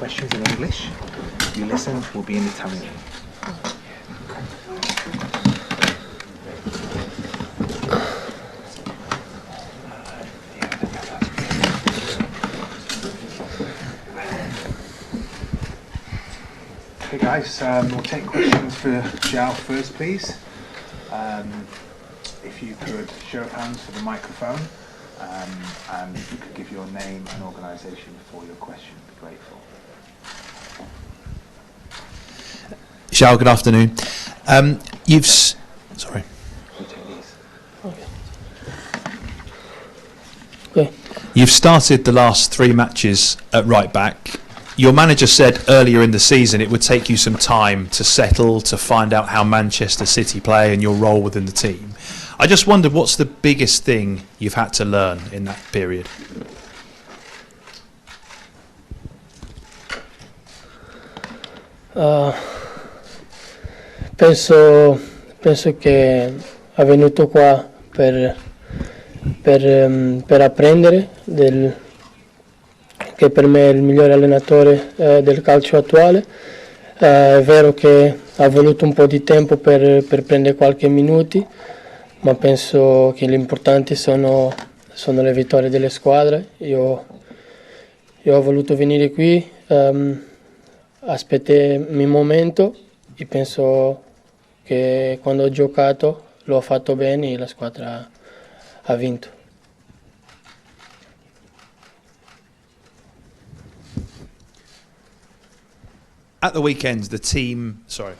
questions in English. You listen, will be in Italian. Okay guys, we'll take questions for João first please. If you could show of hands for the microphone and if you could give your name and organisation for your question, I'd be grateful. João, good afternoon. Sorry. Okay. You've started the last 3 matches at right back. Your manager said earlier in the season it would take you some time to settle, to find out how Manchester City play and your role within the team. I just wondered, what's the biggest thing you've had to learn in that period? Penso che è venuto qua per apprendere che per me è il migliore allenatore del calcio attuale. È vero che ha voluto un po' di tempo per prendere qualche minuti, ma penso che l'importante sono le vittorie delle squadre. Io ho voluto venire qui, aspettare il mio momento e penso che quando ho giocato l'ho fatto bene e la squadra ha vinto. At the weekends, the team... Sorry.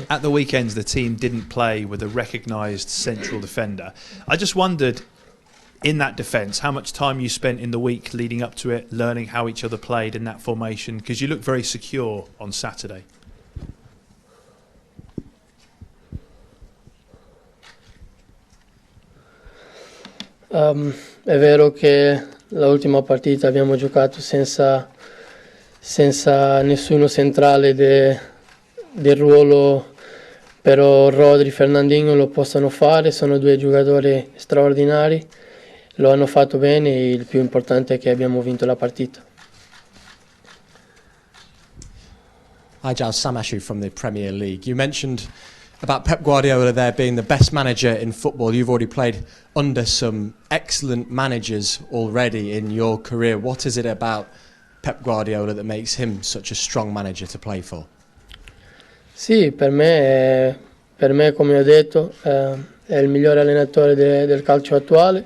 At the weekends, the team didn't play with a recognised central defender. I just wondered, in that defence, how much time you spent in the week leading up to it, learning how each other played in that formation, because you looked very secure on Saturday. È vero che l'ultima partita abbiamo giocato senza nessuno centrale del ruolo, però Rodri e Fernandinho lo possono fare, sono 2 giocatori straordinari, lo hanno fatto bene e il più importante è che abbiamo vinto la partita. Hi Giles, Sam Ashu from the Premier League. You mentioned about Pep Guardiola there being the best manager in football. You've already played under some excellent managers already in your career. What is it about Pep Guardiola that makes him such a strong manager to play for? Sì, per me, come ho detto, è il migliore allenatore del calcio attuale.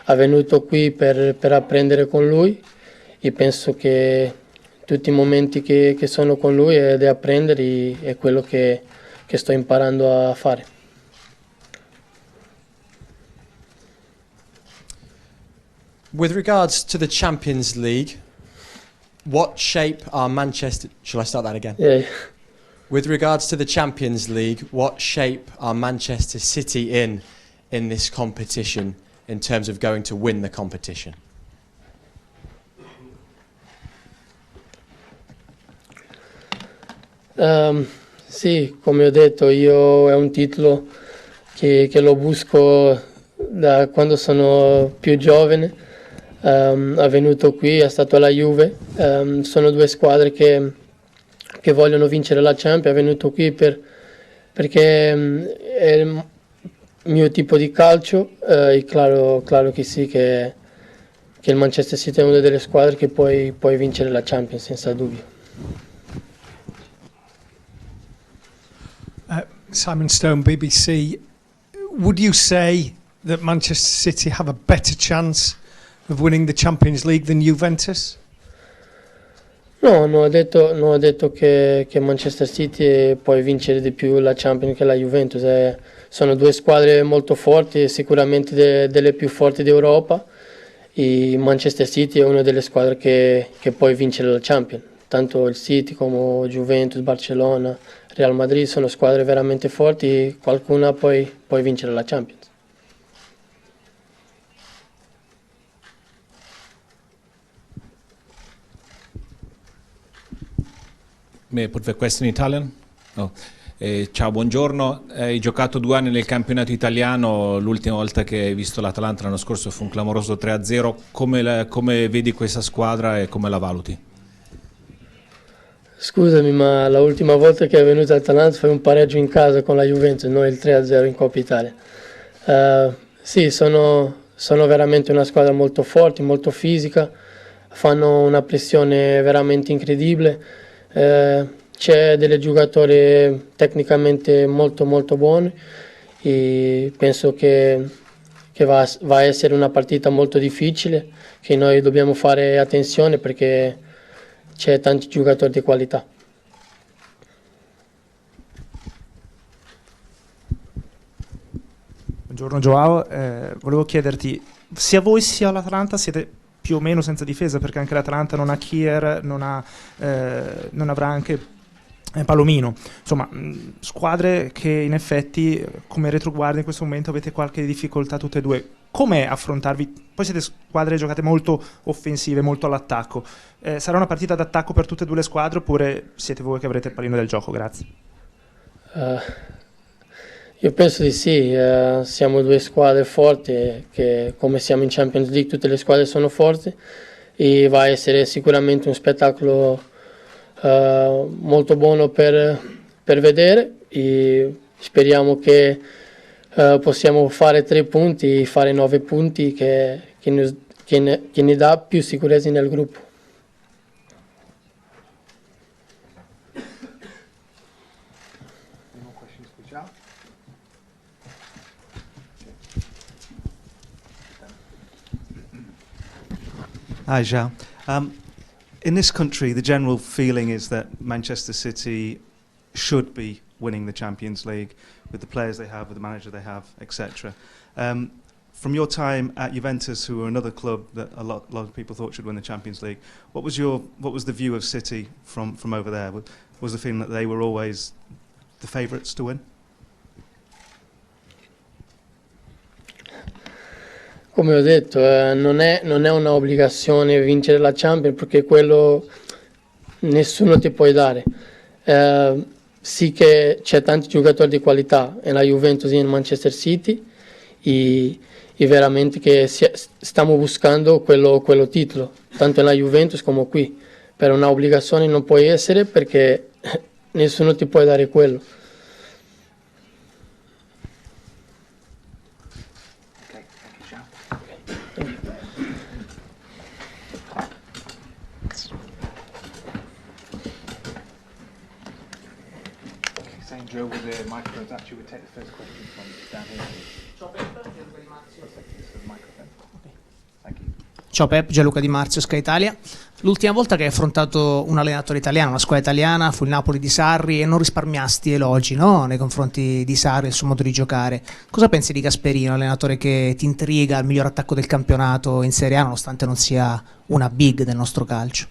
È venuto qui per apprendere con lui e penso che tutti i momenti che sono con lui è di apprendere è quello che sto imparando a fare. With regards to the Champions League, what shape are Manchester... Shall I start that again? Yeah. With regards to the Champions League, what shape are Manchester City in this competition in terms of going to win the competition? Sì, come ho detto, io è un titolo che lo busco da quando sono più giovane. È venuto qui, è stato alla Juve. Sono 2 squadre che vogliono vincere la Champions. È venuto qui perché è il mio tipo di calcio. E claro che sì, che il Manchester City è una delle squadre che puoi vincere la Champions senza dubbio. Simon Stone, BBC. Would you say that Manchester City have a better chance of winning the Champions League than Juventus? No, non ho detto che Manchester City può vincere di più la Champions che la Juventus. Sono 2 squadre molto forti, sicuramente delle più forti d'Europa. E Manchester City è una delle squadre che può vincere la Champions. Tanto il City come Juventus, Barcellona, Real Madrid sono squadre veramente forti e qualcuna può vincere la Champions. May I put the question in Italian? Oh. Ciao, buongiorno. Hai giocato 2 anni nel campionato italiano, l'ultima volta che hai visto l'Atalanta l'anno scorso fu un clamoroso 3-0. Come vedi questa squadra e come la valuti? Scusami, ma la ultima volta che è venuto all'Atalanta fai un pareggio in casa con la Juventus, non il 3-0 in Coppa Italia. Sì, sono veramente una squadra molto forte, molto fisica, fanno una pressione veramente incredibile. C'è delle giocatori tecnicamente molto molto buoni e penso che va a essere una partita molto difficile, che noi dobbiamo fare attenzione perché c'è tanti giocatori di qualità. Buongiorno Joao, volevo chiederti, sia voi sia l'Atalanta siete più o meno senza difesa, perché anche l'Atalanta non ha Kier, non avrà anche Palomino, insomma squadre che in effetti come retroguardia in questo momento avete qualche difficoltà tutte e due. Come affrontarvi? Poi siete squadre che giocate molto offensive, molto all'attacco. Sarà una partita d'attacco per tutte e due le squadre oppure siete voi che avrete il pallino del gioco? Grazie. Io penso di sì, siamo due squadre forti, che come siamo in Champions League tutte le squadre sono forti e va a essere sicuramente un spettacolo molto buono per vedere e speriamo che possiamo fare 3 punti, fare 9 punti che ne dà più sicurezza nel gruppo. Hi, Zhao. In this country, the general feeling is that Manchester City should be winning the Champions League with the players they have, with the manager they have, etc. From your time at Juventus, who were another club that a lot of people thought should win the Champions League, what was the view of City from over there? Was the feeling that they were always the favourites to win? Come ho detto, non è una obbligazione vincere la Champions perché quello nessuno ti può dare. Sì che c'è tanti giocatori di qualità nella Juventus e in Manchester City e veramente che stiamo buscando quello titolo, tanto nella Juventus come qui. Per una obbligazione non può essere perché nessuno ti può dare quello. Joe with the microphones actually would take the first question from down here. Ciao Pep, Gianluca Di Marzio. Thank you. Ciao Pep, Gianluca Di Marzio, Sky Italia. L'ultima volta che hai affrontato un allenatore italiano, una squadra italiana, fu il Napoli di Sarri e non risparmiasti elogi, no? Nei confronti di Sarri e il suo modo di giocare. Cosa pensi di Gasperini, un allenatore che ti intriga, il miglior attacco del campionato in Serie A, nonostante non sia una big del nostro calcio?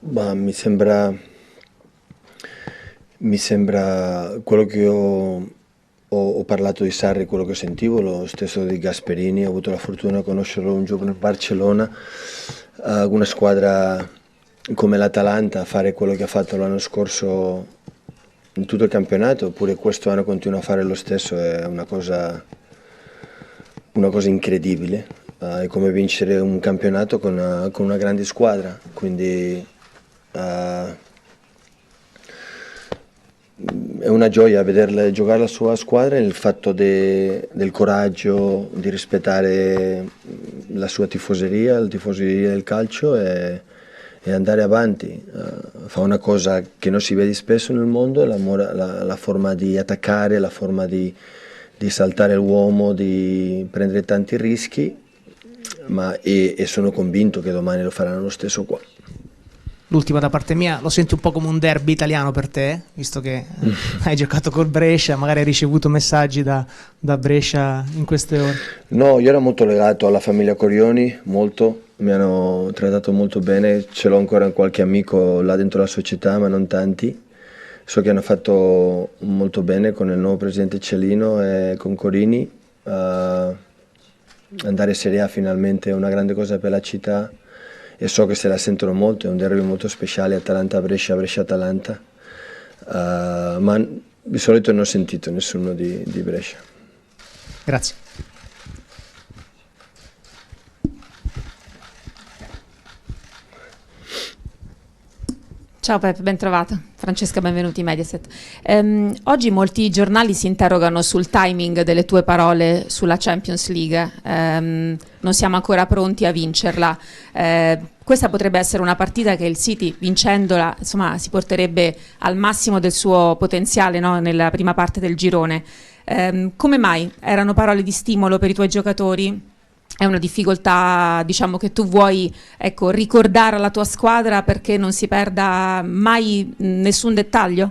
Ma mi sembra quello che ho parlato di Sarri, quello che sentivo, lo stesso di Gasperini. Ho avuto la fortuna di conoscerlo un giorno in Barcellona, una squadra come l'Atalanta, fare quello che ha fatto l'anno scorso in tutto il campionato, oppure questo anno continua a fare lo stesso, è una cosa incredibile. È come vincere un campionato con una grande squadra, quindi è una gioia vederla giocare la sua squadra, il fatto del coraggio di rispettare la sua tifoseria, la tifoseria del calcio e andare avanti. Fa una cosa che non si vede spesso nel mondo, la forma di attaccare, la forma di saltare l'uomo, di prendere tanti rischi, e sono convinto che domani lo faranno lo stesso qua. L'ultima da parte mia, lo senti un po' come un derby italiano per te, visto che hai giocato col Brescia, magari hai ricevuto messaggi da Brescia in queste ore? No, io ero molto legato alla famiglia Corioni, molto, mi hanno trattato molto bene, ce l'ho ancora qualche amico là dentro la società, ma non tanti. So che hanno fatto molto bene con il nuovo presidente Celino e con Corini. Andare in Serie A finalmente è una grande cosa per la città e so che se la sentono molto, è un derby molto speciale, Atalanta-Brescia, Brescia-Atalanta, ma di solito non ho sentito nessuno di Brescia. Grazie. Ciao Pep, ben trovata. Francesca, benvenuti in Mediaset. Oggi molti giornali si interrogano sul timing delle tue parole sulla Champions League. Non siamo ancora pronti a vincerla. Questa potrebbe essere una partita che il City, vincendola, insomma, si porterebbe al massimo del suo potenziale, no? Nella prima parte del girone. Come mai? Erano parole di stimolo per i tuoi giocatori? È una difficoltà, diciamo, che tu vuoi, ecco, ricordare alla tua squadra perché non si perda mai nessun dettaglio?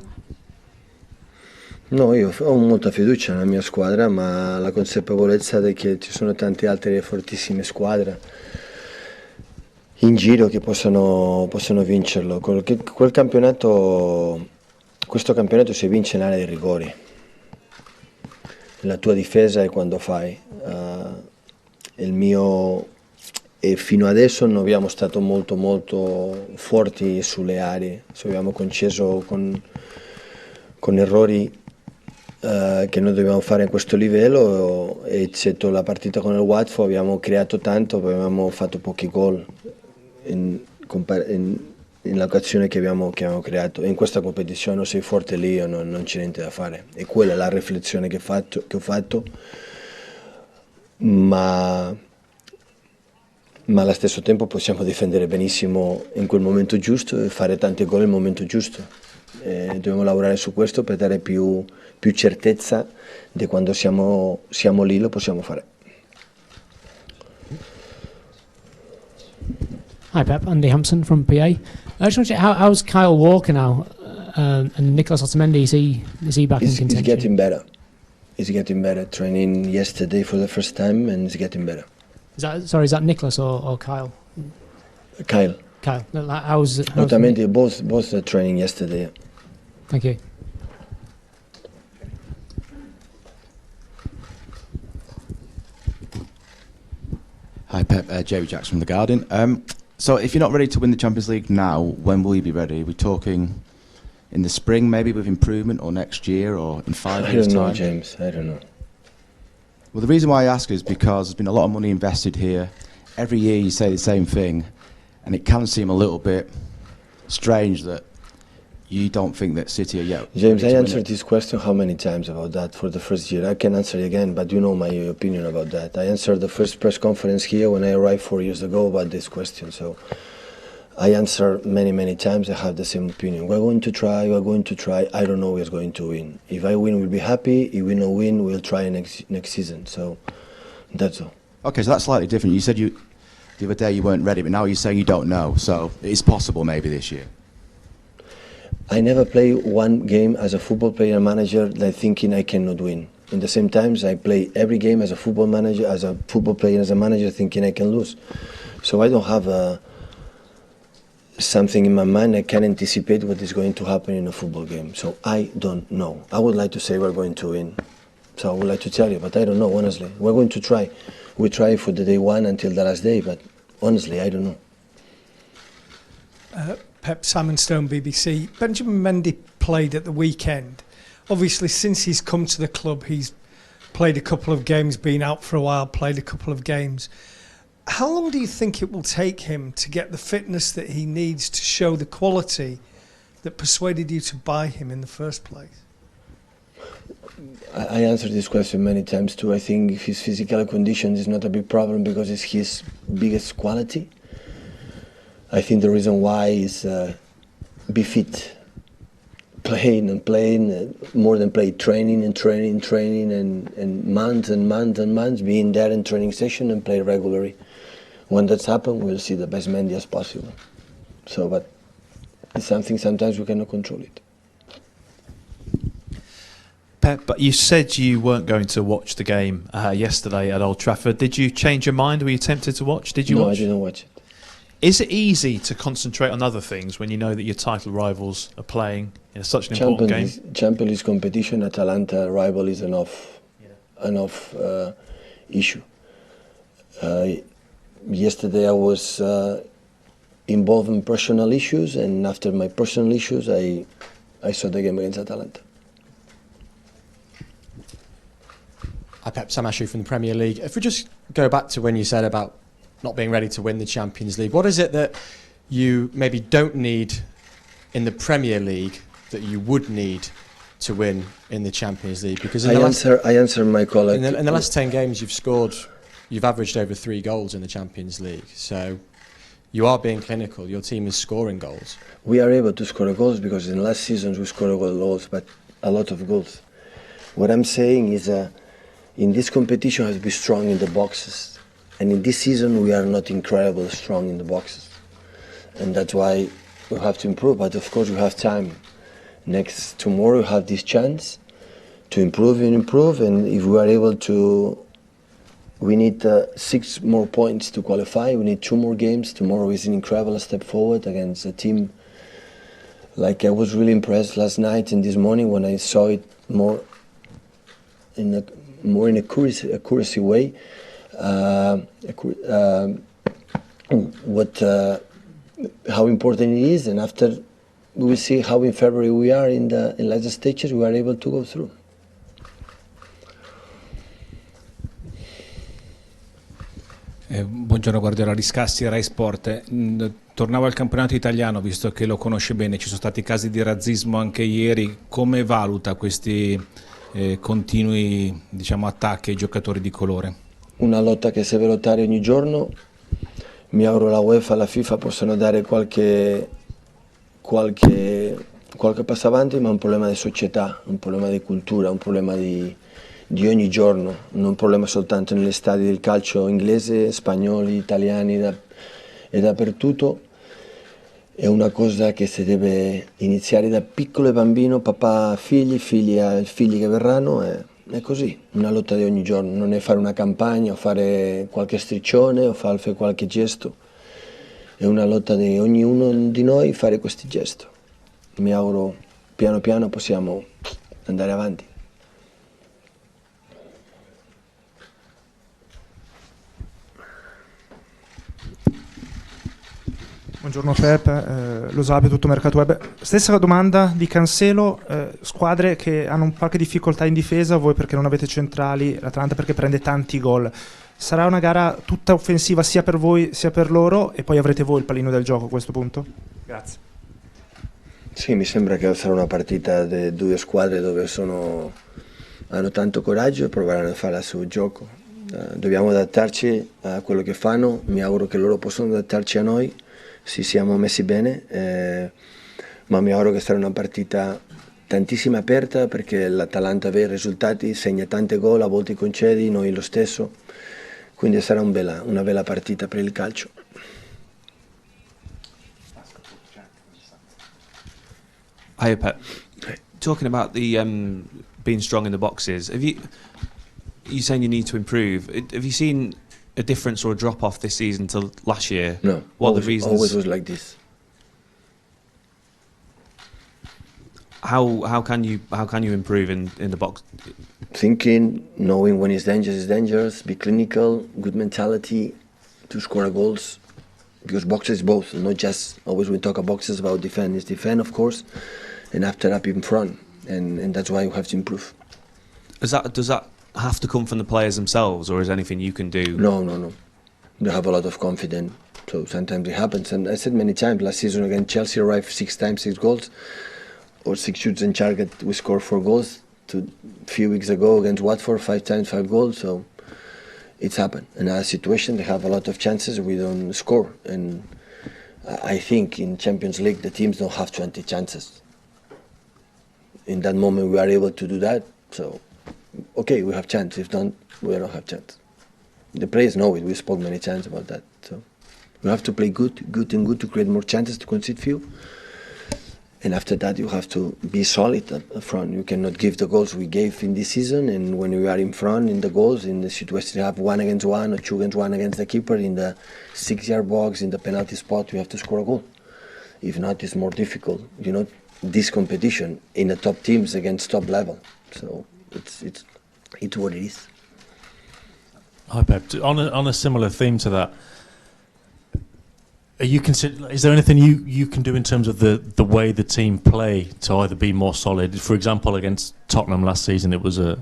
No, io ho molta fiducia nella mia squadra, ma la consapevolezza che ci sono tante altre fortissime squadre in giro che possono vincerlo. Questo campionato si vince in area di rigori. La tua difesa è quando fai. E fino adesso non abbiamo stato molto forti sulle aree, abbiamo conceso con errori che noi dobbiamo fare a questo livello, eccetto la partita con il Watford abbiamo creato tanto, ma abbiamo fatto pochi gol nell'occasione che abbiamo creato. In questa competizione o sei forte lì o non c'è niente da fare, e quella è la riflessione che ho fatto. Ma allo stesso tempo possiamo difendere benissimo in quel momento giusto e fare tanti gol nel momento giusto. Dobbiamo lavorare su questo per dare più certezza di quando siamo lì lo possiamo fare. Hi Pep, Andy Hampson from PA. I just want to check, how's Kyle Walker now? And Nicolas Otamendi, is he back in contention? He's getting better. He's getting better. Training yesterday for the first time, and he's getting better. Is that Nicolas or Kyle? Kyle. Kyle. How's Otamendi, both training yesterday. Thank you. Hi Pep, Jerry Jackson from The Guardian. So if you're not ready to win the Champions League now, when will you be ready? Are we talking in the spring maybe with improvement, or next year, or in 5 years' time? I don't know, James, I don't know. Well, the reason why I ask is because there's been a lot of money invested here. Every year you say the same thing, and it can seem a little bit strange that you don't think that City are yet. James, I answered this question how many times about that for the first year. I can answer it again, but you know my opinion about that. I answered the first press conference here when I arrived 4 years ago about this question. So I answer many times. I have the same opinion. We're going to try. I don't know who's going to win. If I win, we'll be happy. If we don't win, we'll try next season. So that's all. Okay, so that's slightly different. You said the other day you weren't ready, but now you're saying you don't know. So it's possible maybe this year. I never play one game as a football player and manager like thinking I cannot win. In the same times, I play every game as a football manager, as a football player, as a manager, thinking I can lose. So I don't have something in my mind. I can anticipate what is going to happen in a football game. So I don't know. I would like to say we're going to win. So I would like to tell you, but I don't know, honestly. We're going to try. We try for the day one until the last day, but honestly, I don't know. Pep, Simon Stone, BBC. Benjamin Mendy played at the weekend. Obviously, since he's come to the club, he's played a couple of games, been out for a while, played a couple of games. How long do you think it will take him to get the fitness that he needs to show the quality that persuaded you to buy him in the first place? I answered this question many times too. I think his physical condition is not a big problem because it's his biggest quality. I think the reason why is be fit, playing, more than play, training and months, being there in training session and play regularly. When that's happened, we'll see the best Mendy as possible. So, but it's something sometimes we cannot control it. Pep, but you said you weren't going to watch the game yesterday at Old Trafford. Did you change your mind? Were you tempted to watch? Did you watch? No, I didn't watch it. Is it easy to concentrate on other things when you know that your title rivals are playing in such an important game? Champions League competition, Atalanta rival is enough issue. Yesterday I was involved in personal issues, and after my personal issues, I saw the game against Atalanta. Hi Pep, Sam Ashley from the Premier League. If we just go back to when you said about not being ready to win the Champions League, what is it that you maybe don't need in the Premier League that you would need to win in the Champions League? Because I answer my colleague. In the last 10 games you've averaged over 3 goals in the Champions League. So you are being clinical, your team is scoring goals. We are able to score goals because in the last seasons we scored goals, but a lot of goals. What I'm saying is in this competition has to be strong in the boxes, and in this season we are not incredibly strong in the boxes, and that's why we have to improve. But of course we have time. Tomorrow we have this chance to improve, and if we are able to, we need 6 more points to qualify. We need 2 more games. Tomorrow is an incredible step forward against a team. Like I was really impressed last night and this morning when I saw it more in accuracy way. How important it is, and after we will see how in February we are in later stages we are able to go through. Buongiorno Guardiola, Riscassi, Rai Sport. Tornavo al campionato italiano, visto che lo conosce bene, ci sono stati casi di razzismo anche ieri. Come valuta questi continui, diciamo, attacchi ai giocatori di colore? Una lotta che si deve lottare ogni giorno. Mi auguro la UEFA e la FIFA possano dare qualche passo avanti, ma è un problema di società, un problema di cultura, un problema di ogni giorno, non un problema soltanto negli stadi del calcio inglese, spagnoli, italiani e dappertutto. È una cosa che si deve iniziare da piccolo bambino, papà, figli che verranno, è così, una lotta di ogni giorno, non è fare una campagna o fare qualche striscione o fare qualche gesto, è una lotta di ognuno di noi fare questi gesti. Mi auguro piano piano possiamo andare avanti. Buongiorno Pep, lo Sabio, tutto mercato web. Stessa domanda di Cancelo, squadre che hanno un qualche difficoltà in difesa, voi perché non avete centrali, l'Atalanta perché prende tanti gol. Sarà una gara tutta offensiva sia per voi sia per loro, e poi avrete voi il pallino del gioco a questo punto? Grazie. Sì, mi sembra che sarà una partita di 2 squadre dove hanno tanto coraggio e proveranno a fare il suo gioco. Dobbiamo adattarci a quello che fanno, mi auguro che loro possano adattarci a noi. Sì, siamo messi bene, ma mi auguro che sarà una partita tantissima aperta, perché l'Atalanta aveva i risultati, segna tante gol, a volte concedi, noi lo stesso, quindi sarà una bella partita per il calcio. Hi Pep, talking about the being strong in the boxes, you saying you need to improve, have you seen a difference or a drop off this season to last year? No. What are the reasons? Always was like this. How can you improve in the box? Thinking, knowing when it's dangerous, be clinical, good mentality to score goals, because boxes is both, not just always we talk about boxes about defend. It's defend, of course, and after up in front, and that's why you have to improve. Does that have to come from the players themselves, or is there anything you can do? No. They have a lot of confidence, so sometimes it happens. And I said many times, last season against Chelsea arrived 6 times 6 goals, or 6 shoots on target, we scored 4 goals. A few weeks ago against Watford, 5 times 5 goals, so it's happened. In our situation, they have a lot of chances, we don't score. And I think in Champions League, the teams don't have 20 chances. In that moment, we are able to do that, so okay, we have chance. If not, we don't have chance. The players know it. We spoke many times about that. So we have to play good to create more chances, to concede few. And after that, you have to be solid up front. You cannot give the goals we gave in this season. And when we are in front in the goals, in the situation you have 1 against 1 or 2 against 1 against the keeper in the 6-yard box, in the penalty spot, you have to score a goal. If not, it's more difficult. You know, this competition in the top teams against top level. So it's what it is. Hi Pep. On a similar theme to that, Is there anything you can do in terms of the way the team play to either be more solid? For example, against Tottenham last season, it was a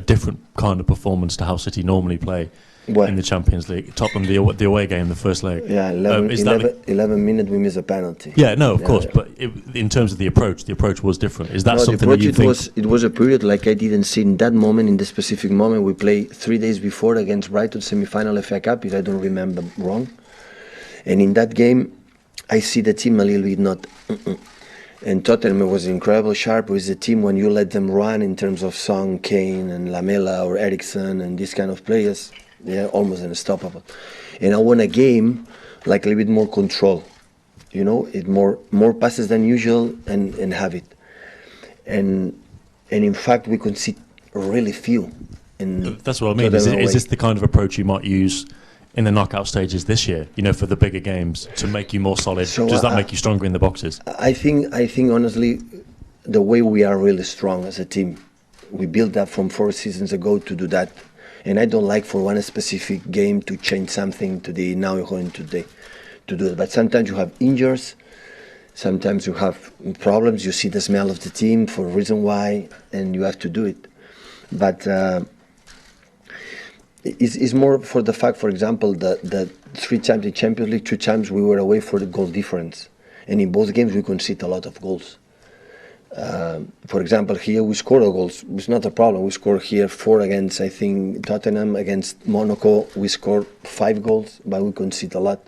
different kind of performance to how City normally play in the Champions League. Tottenham, the away game, the first leg. Yeah, 11 minutes we miss a penalty. Yeah, no, of course, but in terms of the approach was different. Is that something that you think? It was a period like I didn't see in that moment, in the specific moment. We played 3 days before against Brighton semi-final FA Cup, if I don't remember wrong. And in that game, I see the team a little bit not. And Tottenham was incredible sharp with the team when you let them run in terms of Son, Kane, and Lamela or Eriksen and these kind of players. They're almost unstoppable. And I won a game like a little bit more control, it more passes than usual and have it. And in fact, we concede really few. That's what I mean. Is this the kind of approach you might use in the knockout stages this year, for the bigger games, to make you more solid? So does that make you stronger in the boxes? I think honestly, the way we are really strong as a team, we built that from 4 seasons ago to do that. And I don't like for one specific game to change something today. Now we're going to do it. But sometimes you have injuries, sometimes you have problems. You see the smell of the team for a reason why, and you have to do it. But it's more for the fact, for example, that 3 times in Champions League, 2 times we were away for the goal difference. And in both games we conceded a lot of goals. For example, here we scored goals. It's not a problem. We scored here 4 against, I think, Tottenham. Against Monaco, we scored 5 goals, but we conceded a lot.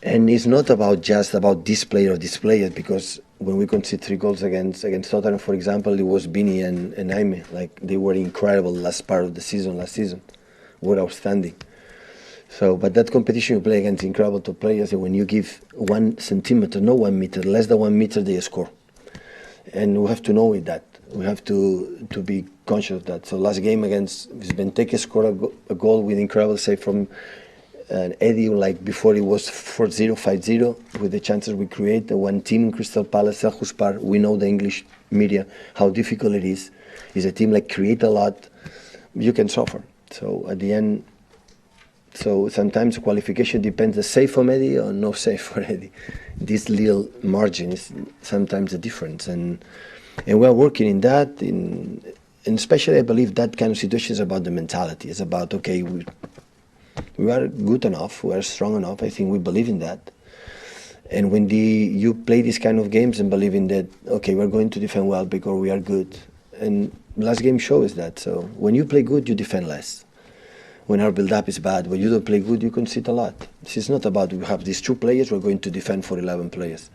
And it's not just about this player or this player, because when we conceded 3 goals against Tottenham, for example, it was Bini and Jaime. Like, they were incredible last part of the season. Last season, were outstanding. So, but that competition you play against incredible top players, and when you give 1 centimeter, no 1 meter, less than 1 meter, they score. And we have to know that. We have to be conscious of that. So last game against Benteke scored a goal with incredible save from Eddie, like before it was 4-0, 5-0, with the chances we create. The one team in Crystal Palace, Selhurst Park, we know the English media, how difficult it is. It's a team like create a lot, you can suffer. So at the end, so sometimes qualification depends the save for Eddie or no save for Eddie. This little margin is sometimes the difference, and we are working in that. And especially, I believe that kind of situation is about the mentality. It's about, okay, we are good enough, we are strong enough. I think we believe in that. And when you play these kind of games and believe in that, okay, we're going to defend well because we are good. And last game shows that. So when you play good, you defend less. When our build-up is bad, when you don't play good, you concede a lot. This is not about we have these 2 players, we're going to defend for 11 players.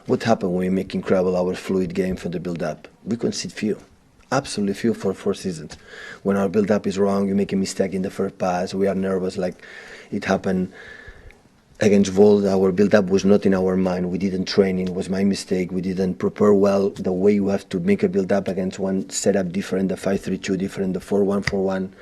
What happened when we make incredible our fluid game for the build-up? We concede few, absolutely few for 4 seasons. When our build-up is wrong, you make a mistake in the first pass, we are nervous, like it happened against Vol. Our build-up was not in our mind, we didn't train, it was my mistake, we didn't prepare well the way you have to make a build-up against one setup different, the 5-3-2 different, the 4-1-4-1.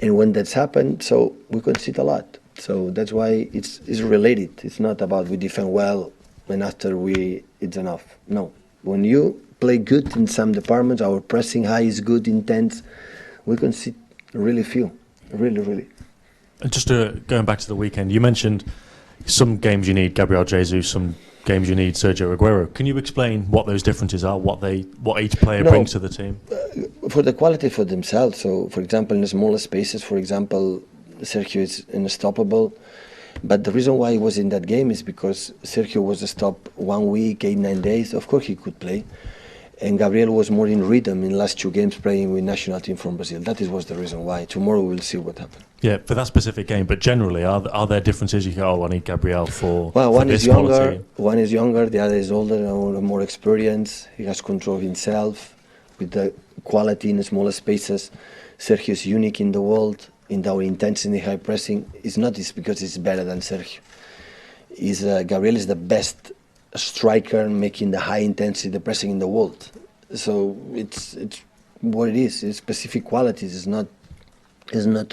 And when that's happened, so we concede a lot. So that's why it's related. It's not about we defend well and after it's enough. No. When you play good in some departments, our pressing high is good, intense, we concede really few. Really, really. And just going back to the weekend, you mentioned some games you need Gabriel Jesus, some games you need Sergio Aguero. Can you explain what those differences are, what each player brings to the team? For the quality for themselves. So, for example, in the smaller spaces, for example, Sergio is unstoppable. But the reason why he was in that game is because Sergio was stopped 1 week, 8-9 days. Of course he could play. And Gabriel was more in rhythm in last 2 games playing with national team from Brazil. That was the reason why. Tomorrow we'll see what happens. Yeah, for that specific game. But generally, are there differences? You go, I need Gabriel for well, one is this younger. Quality. One is younger. The other is older and more experienced. He has control of himself with the quality in the smaller spaces. Sergio is unique in the world. In our intensity, high pressing. It's not this because he's better than Sergio. Gabriel is the best striker making the high intensity pressing in the world. So it's what it is. It's specific qualities. It's not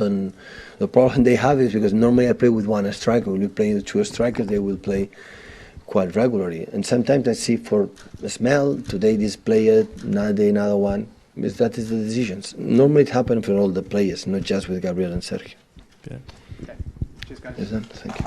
on the problem they have is because normally I play with 1 striker. When you play with 2 strikers, they will play quite regularly. And sometimes I see for the smell today this player, another day another one. Because that is the decisions. Normally it happens for all the players, not just with Gabriel and Sergio. Yeah. Okay. Cheers, guys. Thank you.